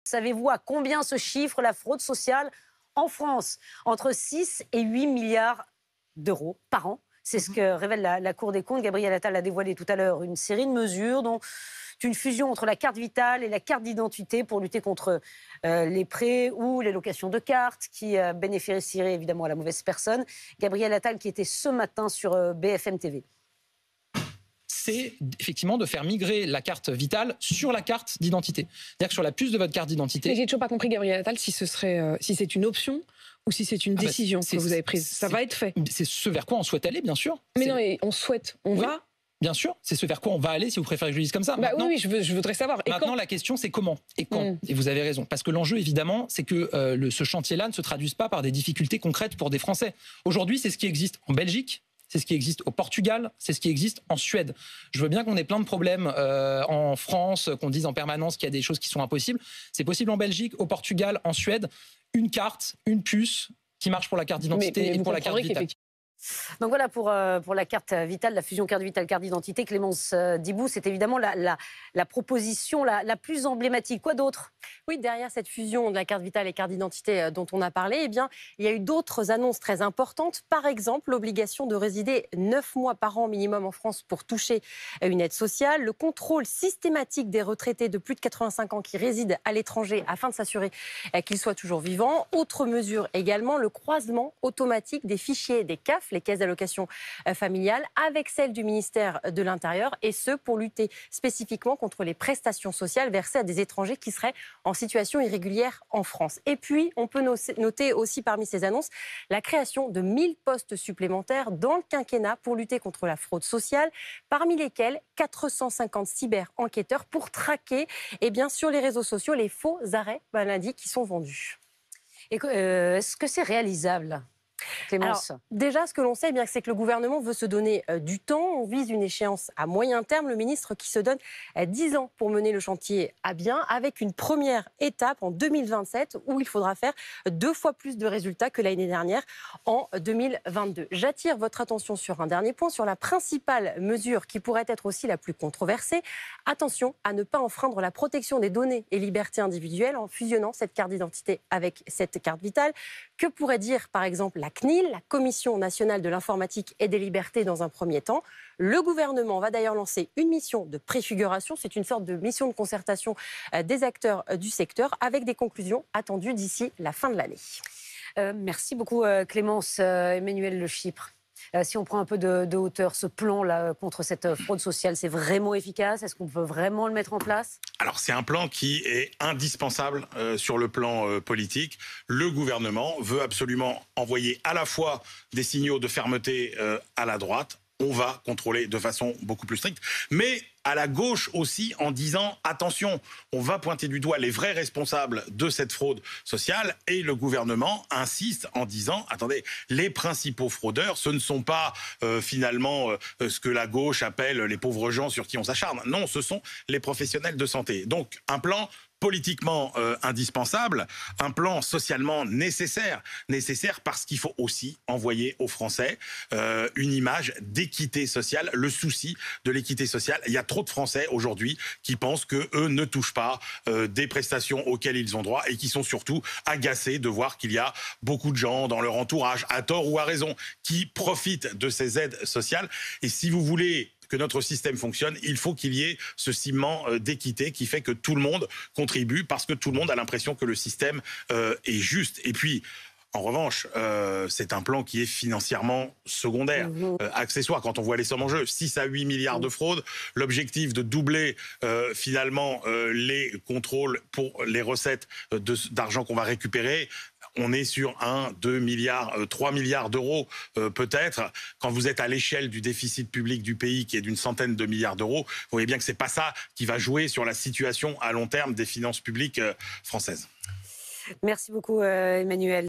Savez-vous à combien se chiffre la fraude sociale en France? Entre 6 et 8 milliards d'euros par an. C'est ce que révèle la Cour des comptes. Gabriel Attal a dévoilé tout à l'heure une série de mesures, dont une fusion entre la carte vitale et la carte d'identité pour lutter contre les prêts ou les locations de cartes qui bénéficieraient évidemment à la mauvaise personne. Gabriel Attal qui était ce matin sur BFM TV. C'est effectivement de faire migrer la carte vitale sur la carte d'identité. C'est-à-dire que sur la puce de votre carte d'identité... Mais j'ai toujours pas compris, Gabriel Attal, si c'est une option ou si c'est une décision que vous avez prise. Ça va être fait. C'est ce vers quoi on souhaite aller, bien sûr. Mais non, on souhaite, on va... Bien sûr, c'est ce vers quoi on va aller, si vous préférez que je le dise comme ça. Bah maintenant, oui, je voudrais savoir. Et maintenant, la question, c'est comment et quand. Et vous avez raison. Parce que l'enjeu, évidemment, c'est que ce chantier-là ne se traduise pas par des difficultés concrètes pour des Français. Aujourd'hui, c'est ce qui existe en Belgique, c'est ce qui existe au Portugal, c'est ce qui existe en Suède. Je veux bien qu'on ait plein de problèmes en France, qu'on dise en permanence qu'il y a des choses qui sont impossibles. C'est possible en Belgique, au Portugal, en Suède. Une carte, une puce qui marche pour la carte d'identité et pour la carte vitale. Donc voilà pour la carte vitale, la fusion carte vitale, carte d'identité. Clémence Dibou, c'est évidemment la proposition la plus emblématique. Quoi d'autre? Oui, derrière cette fusion de la carte vitale et carte d'identité dont on a parlé, eh bien, il y a eu d'autres annonces très importantes. Par exemple, l'obligation de résider 9 mois par an minimum en France pour toucher une aide sociale, le contrôle systématique des retraités de plus de 85 ans qui résident à l'étranger afin de s'assurer qu'ils soient toujours vivants. Autre mesure également, le croisement automatique des fichiers des CAF, les caisses d'allocation familiale, avec celles du ministère de l'Intérieur, et ce pour lutter spécifiquement contre les prestations sociales versées à des étrangers qui seraient en situation irrégulière en France. Et puis, on peut noter aussi parmi ces annonces la création de 1000 postes supplémentaires dans le quinquennat pour lutter contre la fraude sociale, parmi lesquels 450 cyber-enquêteurs pour traquer sur les réseaux sociaux les faux arrêts maladie qui sont vendus. Est-ce que c'est réalisable ? Clémence. Alors, déjà, ce que l'on sait, c'est que le gouvernement veut se donner du temps. On vise une échéance à moyen terme. Le ministre qui se donne 10 ans pour mener le chantier à bien, avec une première étape en 2027 où il faudra faire 2 fois plus de résultats que l'année dernière en 2022. J'attire votre attention sur un dernier point, sur la principale mesure qui pourrait être aussi la plus controversée. Attention à ne pas enfreindre la protection des données et libertés individuelles en fusionnant cette carte d'identité avec cette carte vitale. Que pourrait dire, par exemple, la CNIL, la Commission nationale de l'informatique et des libertés, dans un premier temps? Le gouvernement va d'ailleurs lancer une mission de préfiguration. C'est une sorte de mission de concertation des acteurs du secteur, avec des conclusions attendues d'ici la fin de l'année. Merci beaucoup Clémence. Emmanuel Le Chypre. Si on prend un peu de hauteur, ce plan-là contre cette fraude sociale, c'est vraiment efficace? Est-ce qu'on peut vraiment le mettre en place? Alors, c'est un plan qui est indispensable sur le plan politique. Le gouvernement veut absolument envoyer à la fois des signaux de fermeté à la droite. On va contrôler de façon beaucoup plus stricte, mais à la gauche aussi, en disant attention, on va pointer du doigt les vrais responsables de cette fraude sociale, et le gouvernement insiste en disant attendez, les principaux fraudeurs, ce ne sont pas finalement ce que la gauche appelle les pauvres gens sur qui on s'acharne. Non, ce sont les professionnels de santé. Donc un plan politiquement indispensable, un plan socialement nécessaire parce qu'il faut aussi envoyer aux Français une image d'équité sociale, le souci de l'équité sociale. Il y a trop de Français aujourd'hui qui pensent qu'eux ne touchent pas des prestations auxquelles ils ont droit, et qui sont surtout agacés de voir qu'il y a beaucoup de gens dans leur entourage, à tort ou à raison, qui profitent de ces aides sociales. Et si vous voulez que notre système fonctionne, il faut qu'il y ait ce ciment d'équité qui fait que tout le monde contribue, parce que tout le monde a l'impression que le système est juste. Et puis, en revanche, c'est un plan qui est financièrement secondaire, accessoire. Quand on voit les sommes en jeu, 6 à 8 milliards de fraude, l'objectif de doubler finalement les contrôles pour les recettes d'argent qu'on va récupérer. On est sur 1, 2 milliards, 3 milliards d'euros peut-être. Quand vous êtes à l'échelle du déficit public du pays qui est d'une centaine de milliards d'euros, vous voyez bien que ce n'est pas ça qui va jouer sur la situation à long terme des finances publiques françaises. Merci beaucoup Emmanuel.